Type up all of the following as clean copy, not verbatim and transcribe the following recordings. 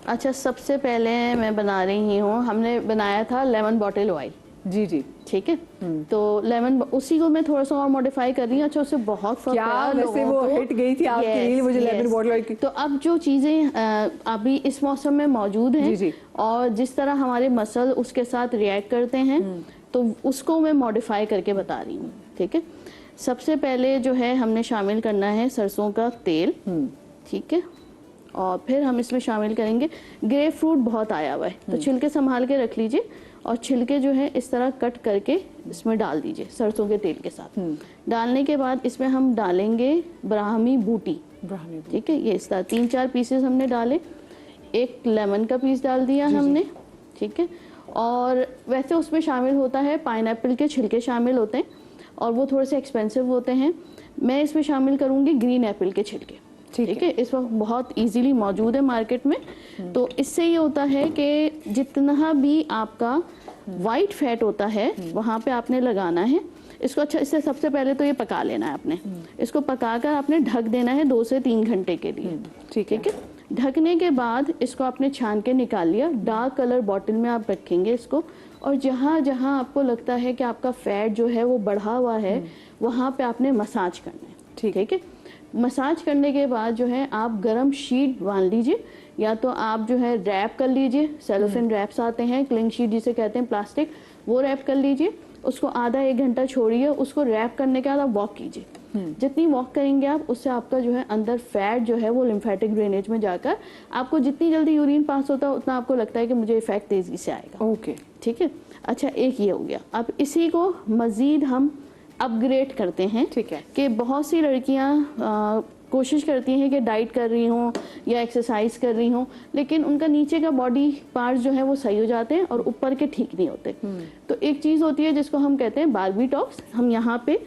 अच्छा, सबसे पहले मैं बना रही हूँ, हमने बनाया था लेमन बॉटल ऑयल। जी जी, ठीक है। तो लेमन उसी को मैं थोड़ा सा और मॉडिफाई कर रही हूँ। अच्छा, उससे बहुत फर्क पड़ा वैसे वो हिट गई थी आपकी रील, मुझे लेमन बॉटल ऑयल की। तो अब जो चीज़ें अभी इस मौसम में मौजूद हैं, जी जी, और जिस तरह हमारे मसल उसके साथ रिएक्ट करते हैं, तो उसको मैं मॉडिफाई करके बता रही हूँ। ठीक है। सबसे पहले जो है हमने शामिल करना है सरसों का तेल। ठीक है। और फिर हम इसमें शामिल करेंगे, ग्रेप फ्रूट बहुत आया हुआ है, तो छिलके संभाल के रख लीजिए, और छिलके जो है इस तरह कट करके इसमें डाल दीजिए सरसों के तेल के साथ। डालने के बाद इसमें हम डालेंगे ब्राह्मी बूटी। ठीक है, ये इस तरह 3-4 पीसेस हमने डाले। एक लेमन का पीस डाल दिया हमने। ठीक है। और वैसे उसमें शामिल होता है पाइनएप्पल के छिलके शामिल होते हैं, और वो थोड़े से एक्सपेंसिव होते हैं। मैं इसमें शामिल करूँगी ग्रीन एप्पल के छिलके। ठीक है। इस वक्त बहुत इजीली मौजूद है मार्केट में। तो इससे ये होता है कि जितना भी आपका वाइट फैट होता है वहाँ पे आपने लगाना है इसको। अच्छा, इससे सबसे पहले तो ये पका लेना है आपने। इसको पकाकर आपने ढक देना है 2 से 3 घंटे के लिए। ठीक है। ढकने के बाद इसको आपने छान के निकाल लिया। डार्क कलर बॉटल में आप रखेंगे इसको, और जहाँ जहाँ आपको लगता है कि आपका फैट जो है वो बढ़ा हुआ है, वहाँ पे आपने मसाज करना है। ठीक है। मसाज करने के बाद जो है आप गरम शीट बांध लीजिए, या तो आप जो है रैप कर लीजिए, सेलोफेन रैप्स आते हैं, क्लिंग शीट जिसे कहते हैं प्लास्टिक, वो रैप कर लीजिए। उसको आधा 1 घंटा छोड़िए। उसको रैप करने के बाद आप वॉक कीजिए। जितनी वॉक करेंगे आप, उससे आपका जो है अंदर फैट जो है वो लिम्फेटिक ड्रेनेज में जाकर आपको जितनी जल्दी यूरिन पास होता है उतना आपको लगता है कि मुझे इफेक्ट तेजी से आएगा। ओके, ठीक है। अच्छा, एक ये हो गया। अब इसी को मजीद हम अपग्रेड करते हैं। ठीक है। कि बहुत सी लड़कियां कोशिश करती हैं कि डाइट कर रही हों या एक्सरसाइज कर रही हों, लेकिन उनका नीचे का बॉडी पार्ट जो है वो सही हो जाते हैं और ऊपर के ठीक नहीं होते। तो एक चीज़ होती है जिसको हम कहते हैं बार्बीटॉक्स। हम यहाँ पे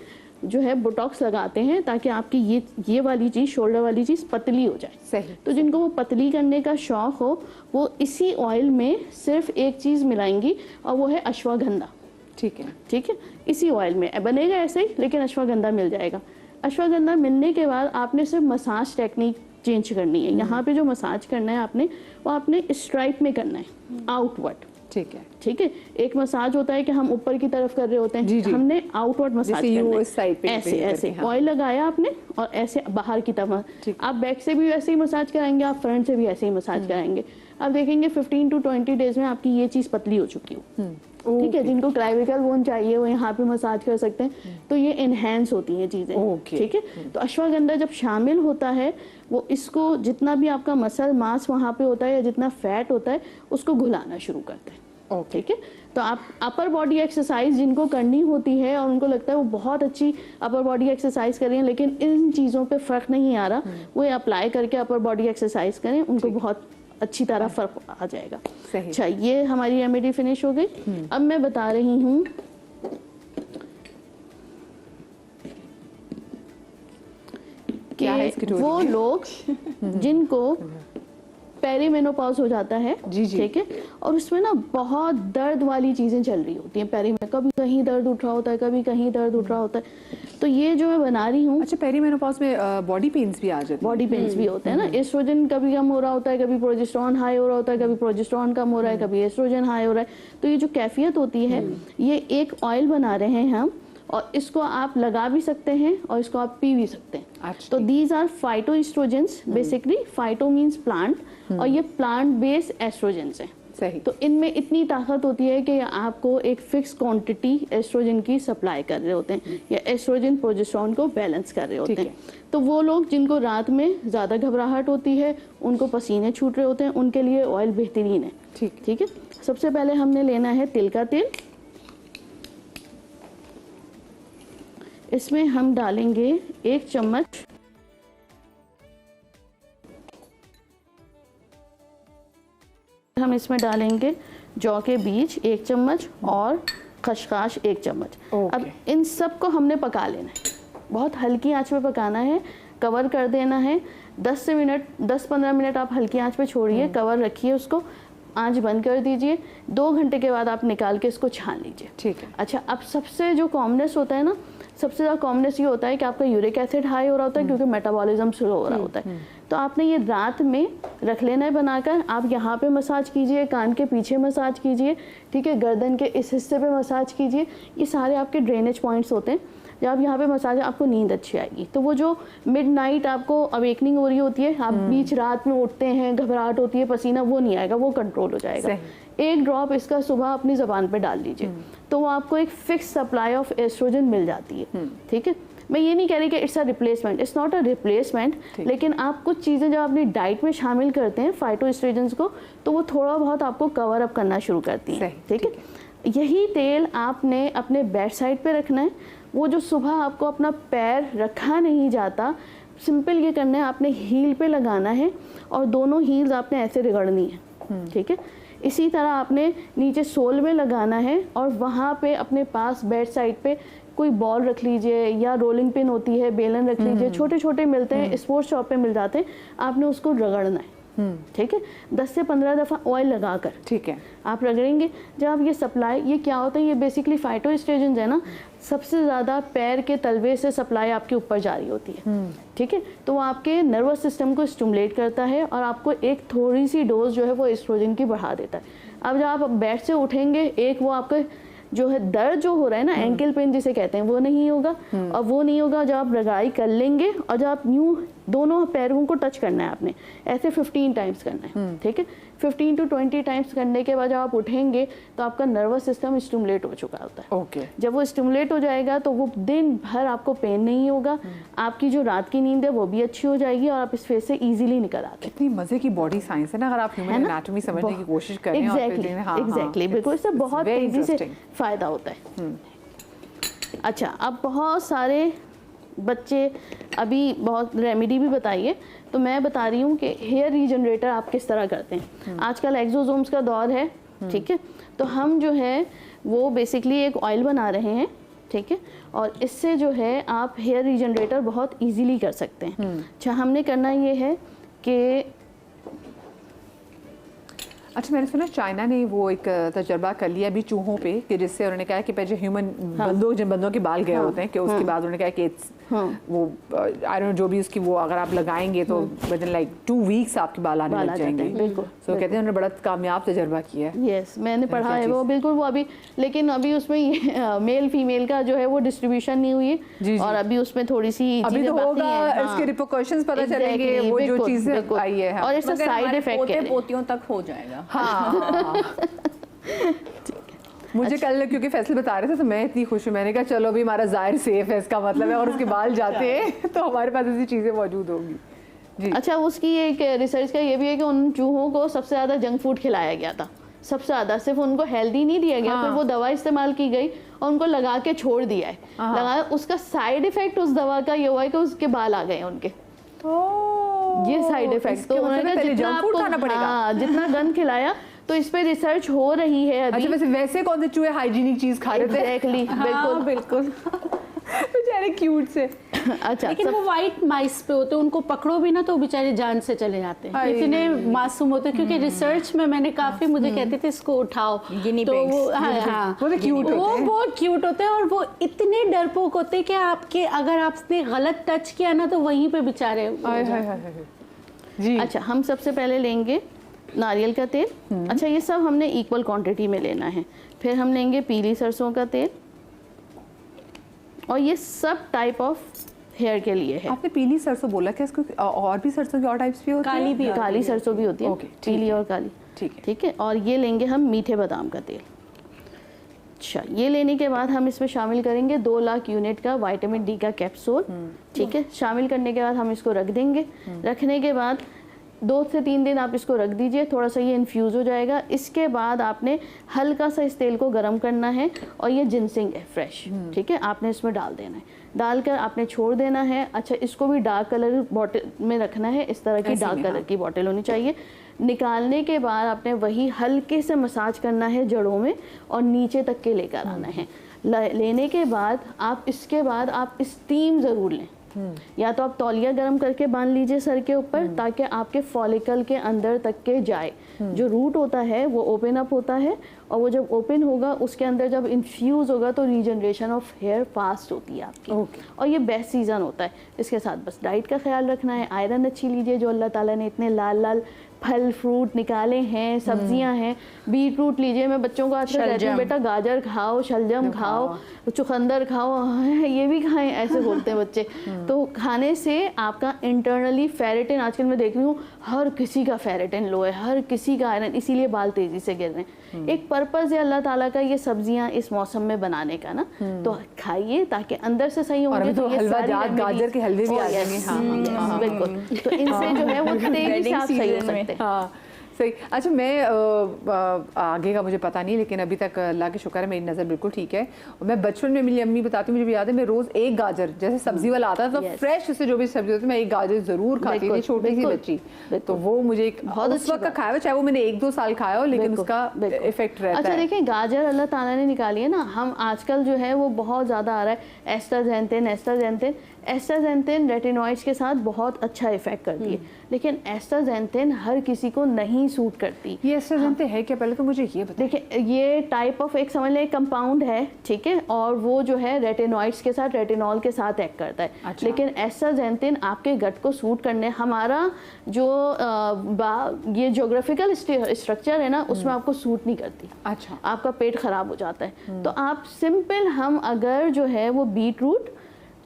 जो है बोटॉक्स लगाते हैं ताकि आपकी ये वाली चीज़, शोल्डर वाली चीज़ पतली हो जाए। सही। तो जिनको वो पतली करने का शौक हो, वो इसी ऑयल में सिर्फ एक चीज़ मिलाएंगी, और वो है अश्वगंधा। ठीक है। ठीक है। इसी ऑयल में बनेगा ऐसे ही, लेकिन अश्वगंधा मिल जाएगा। अश्वगंधा मिलने के बाद आपने सिर्फ मसाज टेक्निक चेंज करनी है। यहाँ पे जो मसाज करना है आपने, वो आपने स्ट्राइप में करना है, आउटवर्ड। ठीक है। ठीक है। एक मसाज होता है कि हम ऊपर की तरफ कर रहे होते हैं। जी जी। हमने आउटवर्ड मसाज करना है। साइड पे ऐसे ऐसे ऑयल लगाया आपने, और ऐसे बाहर की तरफ। आप बैक से भी वैसे ही मसाज कराएंगे, आप फ्रंट से भी ऐसे ही मसाज कराएंगे। आप देखेंगे 15 to 20 डेज में आपकी ये चीज़ पतली हो चुकी हो। ठीक है। जिनको क्लाविकल बोन चाहिए वो यहाँ पे मसाज कर सकते हैं। तो ये एनहेंस होती हैं चीज़ें। ठीक है। तो अश्वगंधा जब शामिल होता है, वो इसको जितना भी आपका मसल मास वहाँ पे होता है या जितना फैट होता है, उसको घुलाना शुरू करता है। ठीक है। तो आप अपर बॉडी एक्सरसाइज जिनको करनी होती है और उनको लगता है वो बहुत अच्छी अपर बॉडी एक्सरसाइज कर रही हैं, लेकिन इन चीज़ों पे फ़र्क नहीं आ रहा, वो अप्लाई करके अपर बॉडी एक्सरसाइज करें, उनको बहुत अच्छी तरह फर्क आ जाएगा। अच्छा, ये हमारी रेमेडी फिनिश हो गई। अब मैं बता रही हूँ कि वो लोग जिनको पेरीमेनोपॉज हो जाता है। ठीक है। और उसमें ना बहुत दर्द वाली चीजें चल रही होती हैं पेरी में, कभी कहीं दर्द उठ रहा होता है, कभी कहीं दर्द उठ रहा होता है। तो ये जो मैं बना रही हूँ। अच्छा, पेरीमेनोपॉज में बॉडी पेन्स भी आ जाते हैं? बॉडी पेन्स भी होते हैं ना। एस्ट्रोजन कभी कम हो रहा होता है, कभी प्रोजेस्टेरॉन हाई हो रहा होता है, कभी प्रोजेस्टेरॉन कम हो रहा है, कभी एस्ट्रोजन हाई हो रहा है। तो ये जो कैफियत होती है, ये एक ऑयल बना रहे हैं हम, और इसको आप लगा भी सकते हैं और इसको आप पी भी सकते हैं। तो these are phyto estrogens. Basically phyto means plant, और ये प्लांट बेस्ड एस्ट्रोजेंस हैं। सही। तो इनमें इतनी ताकत होती है कि आपको एक फिक्स क्वांटिटी एस्ट्रोजन की सप्लाई कर रहे होते हैं, या एस्ट्रोजन प्रोजेस्टेरॉन को बैलेंस कर रहे होते हैं। तो वो लोग जिनको रात में ज़्यादा घबराहट होती है, उनको पसीने छूट रहे होते हैं, उनके लिए ऑयल बेहतरीन है। ठीक है। सबसे पहले हमने लेना है तिल का तेल। इसमें हम डालेंगे 1 चम्मच हम इसमें डालेंगे जौ के बीज 1 चम्मच और खसखस 1 चम्मच। अब इन सब को हमने पका लेना है, बहुत हल्की आंच पे पकाना है, कवर कर देना है। 10-15 मिनट आप हल्की आंच पे छोड़िए, कवर रखिए, उसको आंच बंद कर दीजिए। 2 घंटे के बाद आप निकाल के इसको छान लीजिए। ठीक है। अच्छा, अब सबसे जो कॉमनेस होता है ना, सबसे ज़्यादा कॉमनेस ये होता है कि आपका यूरिक एसिड हाई हो रहा होता है क्योंकि मेटाबॉलिज्म स्लो हो रहा होता है। तो आपने ये रात में रख लेना है बनाकर। आप यहाँ पे मसाज कीजिए, कान के पीछे मसाज कीजिए, ठीक है, गर्दन के इस हिस्से पे मसाज कीजिए। ये सारे आपके ड्रेनेज पॉइंट्स होते हैं। जब आप यहाँ पे मसाज, आपको नींद अच्छी आएगी। तो वो जो मिडनाइट आपको अवेकनिंग हो रही होती है, आप बीच रात में उठते हैं, घबराहट होती है, पसीना, वो नहीं आएगा, वो कंट्रोल हो जाएगा। एक ड्रॉप इसका सुबह अपनी ज़बान पे डाल लीजिए, तो वो आपको एक फिक्स सप्लाई ऑफ एस्ट्रोजन मिल जाती है। ठीक है, मैं ये नहीं कह रही कि it's a replacement, it's not a replacement, लेकिन आप कुछ चीज़ें जब अपनी डाइट में शामिल करते हैं फाइटोएस्ट्रोजन्स को, तो वो थोड़ा बहुत आपको कवर अप करना शुरू करती हैं। ठीक है, यही तेल आपने अपने बेड साइड पे रखना है। वो जो सुबह आपको अपना पैर रखा नहीं जाता, सिंपल ये करना है, आपने हील पे लगाना है और दोनों हील्स आपने ऐसे रगड़नी है। ठीक है, इसी तरह आपने नीचे सोल में लगाना है और वहाँ पे अपने पास बेड साइड पे कोई बॉल रख लीजिए या रोलिंग पिन होती है, बेलन रख लीजिए, छोटे छोटे मिलते हैं, स्पोर्ट्स शॉप पे मिल जाते हैं, आपने उसको रगड़ना है। ठीक है, 10 से 15 दफ़ा ऑयल लगाकर, ठीक है, आप रगड़ेंगे। जब आप ये सप्लाई, ये क्या होता है, ये बेसिकली फाइटोएस्ट्रोजन है ना, सबसे ज़्यादा पैर के तलवे से सप्लाई आपके ऊपर जारी होती है। ठीक है, तो वो आपके नर्वस सिस्टम को स्टिमुलेट करता है और आपको एक थोड़ी सी डोज जो है वो एस्ट्रोजन की बढ़ा देता है। अब जब आप बेड से उठेंगे, एक वो आपके जो है दर्द जो हो रहा है ना, एंकल पेन जिसे कहते हैं, वो नहीं होगा। और वो नहीं होगा जब आप रगड़ाई कर लेंगे और जब आप यूँ दोनों पैरों को टच करना है आपने, ऐसे 15 टाइम्स करना है। ठीक है, 15 to 20 टाइम्स करने के बाद जब आप उठेंगे तो आपका नर्वस सिस्टम स्टिमुलेट हो चुका होता है। ओके, जब वो स्टिमुलेट हो जाएगा तो वो दिन भर आपको पेन नहीं होगा, आपकी जो रात की नींद है वो भी अच्छी हो जाएगी और आप इस फेज से इजीली निकल आते हैं। कितनी मजे की बॉडी साइंस है ना, अगर आप ह्यूमन एनाटॉमी समझने की कोशिश करें। एग्जैक्टली, बिल्कुल, इससे बहुत तेजी से फायदा होता है। अच्छा, अब बहुत सारे बच्चे अभी बहुत रेमेडी भी बताइए, तो मैं बता रही हूँ कि हेयर रीजनरेटर आप किस तरह करते हैं। आजकल एक्सोसोम्स का दौर है, ठीक है, तो हम जो है वो बेसिकली एक ऑयल बना रहे हैं। ठीक है, और इससे जो है आप हेयर रीजनरेटर बहुत इजीली कर सकते हैं। अच्छा, हमने करना ये है कि अच्छा, मैंने सुना चाइना ने वो एक तजर्बा कर लिया अभी चूहों पे, कि जिससे उन्होंने कहा कि पहले ह्यूमन जिन बंदों के बाल गए होते हैं, कि उसके बाद उन्होंने कहा कि वो आई डोंट नो जो भी उसकी वो अगर आप लगाएंगे तो विद इन लाइक 2 वीक्स आपके बाल आने लग जाएंगे। बिल्कुल, तो कहते हैं उन्होंने बड़ा कामयाब तजर्बा किया है। यस, मैंने पढ़ा है वो, बिल्कुल वो अभी, लेकिन अभी उसमें ये मेल फीमेल का जो है वो डिस्ट्रीब्यूशन नहीं हुई है और अभी उसमें थोड़ी सी अभी तो होगा, इसके रिपरकशंस पता चलेंगे, वो जो चीजें आई है और इसका साइड इफेक्ट पोतियों तक हो जाएगा। हाँ। मुझे कल क्योंकि फैसल बता रहे थे तो मैं इतनी खुश हूँ, मैंने कहा चलो अभी हमारा जाहिर सेफ है, इसका मतलब है, और उसके बाल जाते हैं तो हमारे पास ऐसी चीजें मौजूद होंगी जी। अच्छा, उसकी एक रिसर्च का ये भी है कि उन चूहों को सबसे ज्यादा जंक फूड खिलाया गया था, सबसे ज्यादा, सिर्फ उनको हेल्दी नहीं दिया गया, फिर वो दवा इस्तेमाल की गई और उनको लगा के छोड़ दिया है। लगा, उसका साइड इफेक्ट उस दवा का ये हुआ है कि उसके बाल आ गए उनके, ये साइड इफेक्ट। तो उन्होंने जितना आपको जितना गंद खिलाया, तो इस पे रिसर्च हो रही है अभी। अच्छा, वैसे कौन से चूहे हाइजीनिक चीज खा रहे थे? एग्जैक्टली, बिल्कुल बिल्कुल, बेचारे क्यूट से। अच्छा, लेकिन वो वाइट माइस पे होते हैं, उनको पकड़ो भी ना तो बेचारे जान से चले जाते हैं, इतने मासूम होते हैं। क्योंकि रिसर्च में मैंने काफी, मुझे कहते थे इसको उठाओ, तो वो वो बहुत क्यूट होते हैं और वो इतने डरपोक होते हैं कि आपके अगर आपने गलत टच किया ना तो वहीं पे बेचारे जी। अच्छा, हम सबसे पहले लेंगे नारियल का तेल। अच्छा, ये सब हमने इक्वल क्वांटिटी में लेना है। फिर हम लेंगे पीली सरसों का तेल, और ये सब टाइप ऑफ हेयर के लिए है। आपने पीली सरसों बोला, क्या इसको और भी सरसों के और टाइप्स भी होती है? काली भी, काली सरसों भी होती है, पीली और काली। ठीक है, और ये लेंगे हम मीठे बादाम का तेल। अच्छा, ये लेने के बाद हम इसमें शामिल करेंगे 2 लाख यूनिट का विटामिन डी का कैप्सूल। ठीक है, शामिल करने के बाद हम इसको रख देंगे। रखने के बाद 2 से 3 दिन आप इसको रख दीजिए, थोड़ा सा ये इन्फ्यूज़ हो जाएगा। इसके बाद आपने हल्का सा इस तेल को गर्म करना है और ये जिनसिंग है फ्रेश, ठीक है, आपने इसमें डाल देना है। डालकर आपने छोड़ देना है। अच्छा, इसको भी डार्क कलर बॉटल में रखना है, इस तरह की डार्क कलर की बॉटल होनी चाहिए। निकालने के बाद आपने वही हल्के से मसाज करना है जड़ों में और नीचे तक के लेकर आना है। लेने के बाद आप इसके बाद आप स्टीम ज़रूर लें, या तो आप तौलिया गर्म करके बांध लीजिए सर के ऊपर ताकि आपके फॉलिकल के अंदर तक के जाए। जो रूट होता है वो ओपन अप होता है और वो जब ओपन होगा उसके अंदर जब इन्फ्यूज़ होगा तो रीजनरेशन ऑफ हेयर फास्ट होती है आपकी। और ये बेस्ट सीज़न होता है। इसके साथ बस डाइट का ख्याल रखना है, आयरन अच्छी लीजिए, जो अल्लाह ताला ने इतने लाल लाल फल फ्रूट निकाले हैं, सब्जियां हैं, बीट रूट लीजिए। मैं बच्चों को आजकल कहती हूँ बेटा गाजर खाओ, शलजम खाओ, चुकंदर खाओ, ये भी खाएं, ऐसे बोलते हैं बच्चे। तो खाने से आपका इंटरनली फेरेटिन, आजकल मैं देख रही हूँ हर किसी का फेरेटिन लो है, हर किसी का आयरन, इसीलिए बाल तेजी से गिर रहे हैं। एक पर्पज़ है अल्लाह ताला का ये सब्जियां इस मौसम में बनाने का ना, तो खाइए ताकि अंदर से सही होंगे। तो ये सारी गाजर के हलवे भी आ जाएंगे। हाँ, बिल्कुल। तो इनसे जो है वो तेजी से आप सही हो सकते हैं। हाँ सही। अच्छा, मैं आगे का मुझे पता नहीं, लेकिन अभी तक अल्लाह के शुक्र है मेरी नज़र बिल्कुल ठीक है। और मैं बचपन में मेरी अम्मी बताती, मुझे भी याद है, मैं रोज़ एक गाजर, जैसे सब्जी वाला आता था तो फ्रेश उससे जो भी सब्जी होती मैं एक गाजर ज़रूर खाती थी, छोटी सी बच्ची। तो वो मुझे एक बहुत उस वक्त का खाया हुआ, चाहे वो मैंने 1-2 साल खाया हो, लेकिन उसका इफेक्ट रहता है। अच्छा देखिए, गाजर अल्लाह ताला ने निकाली है ना, हम आजकल जो है वो बहुत ज़्यादा आ रहा है एस्टाजेंथिन। एस्टाजेंथिन रेटिनॉइड्स के साथ बहुत अच्छा इफेक्ट करती है, लेकिन एस्टाजेंथिन हर किसी को नहीं सूट करती। ये एस्टाजेंथिन है क्या, पहले तो मुझे ये बताइए। देखिए, ये टाइप ऑफ एक समझ लें कंपाउंड है, ठीक है, और वो जो है रेटिनॉइड्स के साथ, रेटिनॉल के साथ एक्ट करता है। अच्छा। लेकिन एस्टाजेंथिन आपके गट को सूट करने, हमारा जो ये ज्योग्राफिकल स्ट्रक्चर है ना, उसमें आपको सूट नहीं करती। अच्छा। आपका पेट खराब हो जाता है। तो आप सिंपल, हम अगर जो है वो बीट रूट,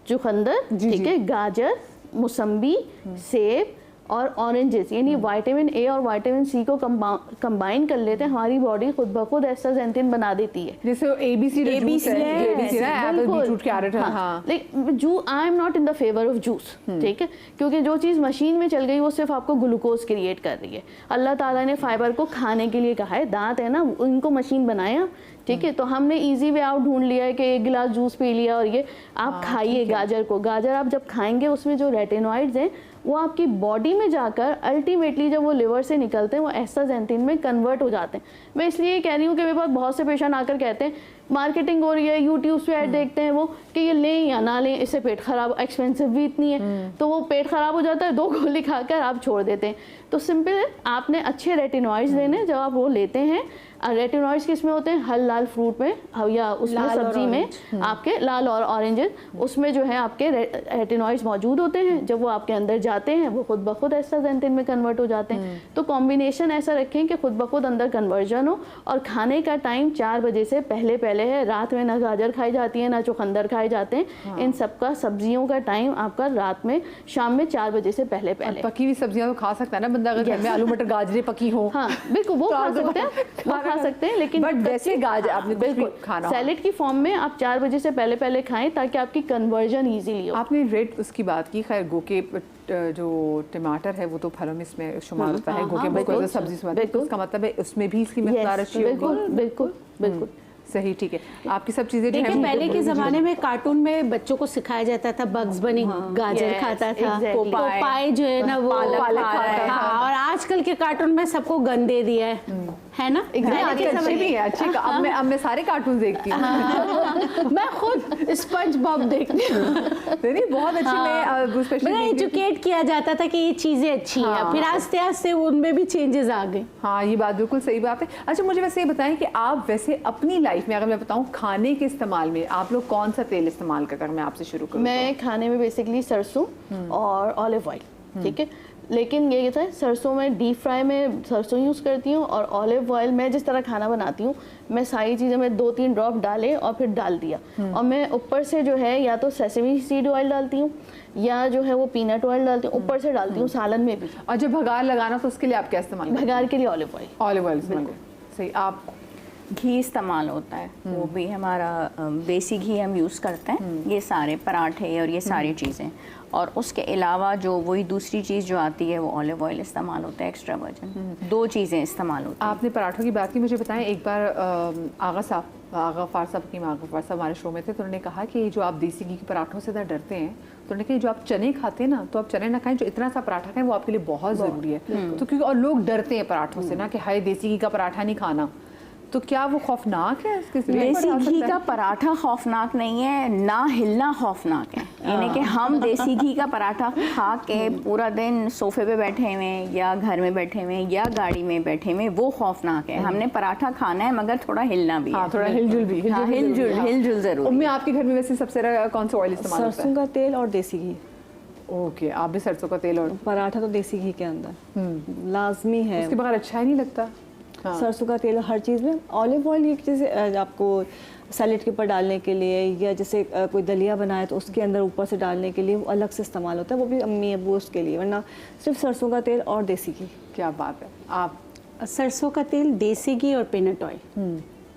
चुकंदर, ठीक है, गाजर, मौसम्बी, सेब और ऑरेंजेस, यानी विटामिन ए और विटामिन सी को कंबाइन कर लेते हैं, हमारी बॉडी खुद ब खुद एस्टाजेंथिन बना देती है। जैसे एबीसी ना, एप्पल, बीटरूट, कैरेट। हाँ। लेकिन I am not in the favour of juice, ठीक है, क्योंकि जो चीज़ मशीन में चल गई वो सिर्फ आपको ग्लूकोज क्रिएट कर रही है। अल्लाह ताला ने फाइबर को खाने के लिए कहा है, दांत है ना, उनको मशीन बनाया, ठीक है। तो हमने इजी वे आउट ढूंढ लिया है कि एक गिलास जूस पी लिया और ये आप खाइए गाजर को। गाजर आप जब खाएंगे उसमें जो रेटिनॉइड्स हैं वो आपकी बॉडी में जाकर अल्टीमेटली जब वो लिवर से निकलते हैं वो एस्टाजेंथिन में कन्वर्ट हो जाते हैं। मैं इसलिए कह रही हूँ कि मेरे पास बहुत से पेशेंट आकर कहते हैं मार्केटिंग हो रही है, यूट्यूब पे ऐड देखते हैं वो कि ये लें या ना लें, इससे पेट खराब, एक्सपेंसिव भी इतनी है, तो वो पेट खराब हो जाता है, 2 गोली खाकर आप छोड़ देते हैं। तो सिंपल है, आपने अच्छे रेटिनॉइड्स लेने, जब आप वो लेते हैं, रेटिनॉइड्स किस में होते हैं, हर लाल फ्रूट में या उसमें सब्जी में आपके लाल और ऑरेंजेस, उसमें जो है आपके रेटिनॉइड्स मौजूद होते हैं। जब वो आपके अंदर जाते हैं वो खुद ब खुद एस्टाजेंथिन में कन्वर्ट हो जाते हैं। तो कॉम्बिनेशन ऐसा रखें कि खुद ब खुद अंदर कन्वर्जन हो। और खाने का टाइम 4 बजे से पहले है। रात में ना गाजर खाई जाती है ना चुकंदर खाए जाते हैं। हाँ। इन सबका सब्जियों का टाइम आपका रात में, शाम में 4 बजे से पहले। पकी हुई सब्जियां तो खा सकता है ना बंदा, अगर घर में आलू मटर गाजरे पकी हो। हाँ बिल्कुल, वो खा सकते हैं, खा सकते हैं, लेकिन बट जैसे गाजर आपने बिल्कुल खाना सैलेड की फॉर्म में आप 4 बजे से पहले खाएं ताकि आपकी कन्वर्जन इजीली हो। आपने रेड उसकी बात की, खैर गोके जो टमाटर है वो तो फलों में इसमें शुमार होता है, गोके सब्जी से, तो उसका मतलब है उसमें भी इसकी मिक़दार अच्छी होगी। बिल्कुल बिल्कुल बिल्कुल सही, ठीक है। आपकी सब चीजें जो है, पहले के जमाने में कार्टून में बच्चों को सिखाया जाता था, बग्स बनी गाजर खाता था, पोपाई जो है ना वो पालक खाता था, और आजकल के कार्टून में सबको गन दे दिया है ना। अच्छे भी है, अच्छे। अब मैं सारे कार्टून देखती हूँ। मैं खुद स्पंज बॉब देखती हूँ। नहीं, बहुत अच्छी। मैं एजुकेट किया जाता था कि ये चीजें अच्छी हैं, फिर आस्ते आस्ते उनमें भी चेंजेस आ गए। हाँ, ये बात बिल्कुल सही बात है। अच्छा, मुझे वैसे ये बताएं कि आप वैसे अपनी लाइफ में, अगर मैं बताऊं खाने के इस्तेमाल में, आप लोग कौन सा तेल इस्तेमाल करते हैं? मैं आपसे शुरू करूँ। मैं खाने में बेसिकली सरसों और ऑलिव ऑयल, ठीक है, लेकिन ये कहता है सरसों में डीप फ्राई में सरसों यूज़ करती हूँ, और ऑलिव ऑयल मैं जिस तरह खाना बनाती हूँ, मैं सारी चीज़ें में 2-3 ड्रॉप डाले और फिर डाल दिया, और मैं ऊपर से जो है या तो सेसमी सीड ऑयल डालती हूँ या जो है वो पीनट ऑयल डालती हूँ, ऊपर से डालती हूँ सालन में भी। और जब भगार लगाना तो उसके लिए आप क्या इस्तेमाल? भगार के लिए ऑलिव ऑयल। ऑलिव ऑयल सही। आप? घी इस्तेमाल होता है, वो भी हमारा देसी घी हम यूज़ करते हैं, ये सारे पराठे और ये सारी चीज़ें। और उसके अलावा जो वही दूसरी चीज़ जो आती है वो ऑलिव ऑयल इस्तेमाल होता है, एक्स्ट्रा वर्जिन। 2 चीज़ें इस्तेमाल होती हैं। आपने पराठों की बात की, मुझे बताएं, एक बार आगा फ़ार साहब हमारे शो में थे, तो उन्होंने कहा कि जो आप देसी घी के पराठों से ज़्यादा डरते हैं, तो उन्होंने कहा जो आप चने खाते हैं ना, तो आप चने ना खाएं, जो इतना सा पराठा खाएं वो आपके लिए बहुत ज़रूरी है। तो क्योंकि और लोग डरते हैं पराठों से ना कि हाय देसी घी का पराठा नहीं खाना, तो क्या वो खौफनाक है? देसी घी का पराठा खौफनाक नहीं है, ना हिलना खौफनाक है। यानी कि हम देसी घी का पराठा खा के पूरा दिन सोफे पे बैठे हुए या घर में बैठे हुए या गाड़ी में बैठे हुए, वो खौफनाक है। हमने पराठा खाना है मगर थोड़ा हिलना भी है, थोड़ा हिलजुल भी, हिलजुल जरूर। उम्मी आपके घर में वैसे सबसे ज़्यादा कौन सा ऑयल इस्तेमाल होता है? सरसों का तेल और देसी घी। ओके, आप भी सरसों का तेल और पराठा तो देसी घी के अंदर लाजमी है, उसके बगैर अच्छा ही नहीं लगता। सरसों का तेल हर चीज़ में। ऑलिव ऑयल ये जैसे आपको सैलेड के ऊपर डालने के लिए या जैसे कोई दलिया बनाए तो उसके अंदर ऊपर से डालने के लिए वो अलग से इस्तेमाल होता है, वो भी अम्मी अबू उसके लिए, वरना सिर्फ सरसों का तेल और देसी घी। क्या बात है। आप? सरसों का तेल, देसी घी और पीनट ऑयल,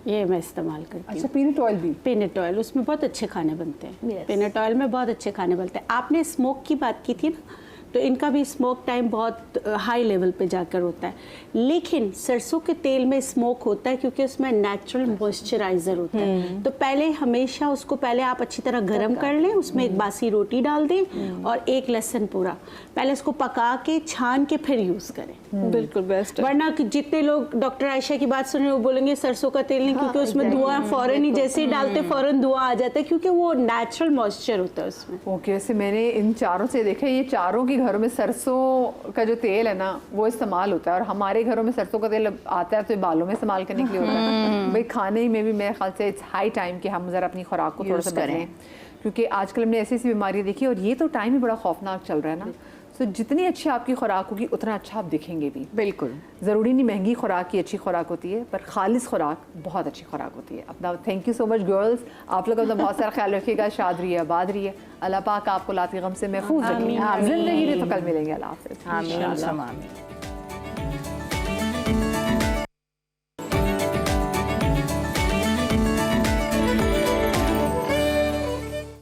ये मैं इस्तेमाल करती हूँ। अच्छा, पीनट ऑयल भी? पीनट ऑयल, उसमें बहुत अच्छे खाने बनते हैं। Yes. पीनट ऑयल में बहुत अच्छे खाने बनते हैं। आपने स्मोक की बात की थी ना, तो इनका भी स्मोक टाइम बहुत हाई लेवल पे जाकर होता है, लेकिन सरसों के तेल में स्मोक होता है क्योंकि उसमें नेचुरल मॉइस्चराइजर होता है। तो पहले हमेशा उसको पहले आप अच्छी तरह गर्म कर लें, उसमें एक बासी रोटी डाल दें और एक लहसुन पूरा, पहले उसको पका के छान के फिर यूज़ करें। बिल्कुल बेस्ट। वरना जितने लोग डॉक्टर आयशा की बात सुने वो बोलेंगे सरसों का तेल नहीं, क्योंकि उसमें धुआं फौरन ही जैसे ही डालते फौरन धुआं आ जाता है, क्योंकि वो नेचुरल मॉइस्चर होता है उसमें। ओके, वैसे मैंने इन चारों से देखा, ये चारों के घरों में सरसों का जो तेल है ना वो इस्तेमाल होता है, और हमारे घरों में सरसों का तेल आता है तो बालों में इस्तेमाल करने के लिए होता है। भाई खाने में भी मेरे ख्याल से इट्स हाई टाइम कि हम ज़रा अपनी खुराक को थोड़ा सा बदलें, क्योंकि आजकल हमने ऐसी ऐसी बीमारियाँ देखी और ये तो टाइम ही बड़ा खौफनाक चल रहा है ना। तो जितनी अच्छी आपकी खुराक होगी उतना अच्छा आप दिखेंगे भी। बिल्कुल, ज़रूरी नहीं महंगी खुराक की अच्छी खुराक होती है, पर खालिस खुराक बहुत अच्छी खुराक होती है। अपना thank you so much girls, आप लोग अपना बहुत सारा ख्याल रखिएगा, शाद रहिए, आबाद रहिए, अल्लाह पाक आपको लाती गम से महफूज रखिए। ज़िंदगी में तो कल मिलेंगे। अल्लाह हाफ़िज़। आमीन।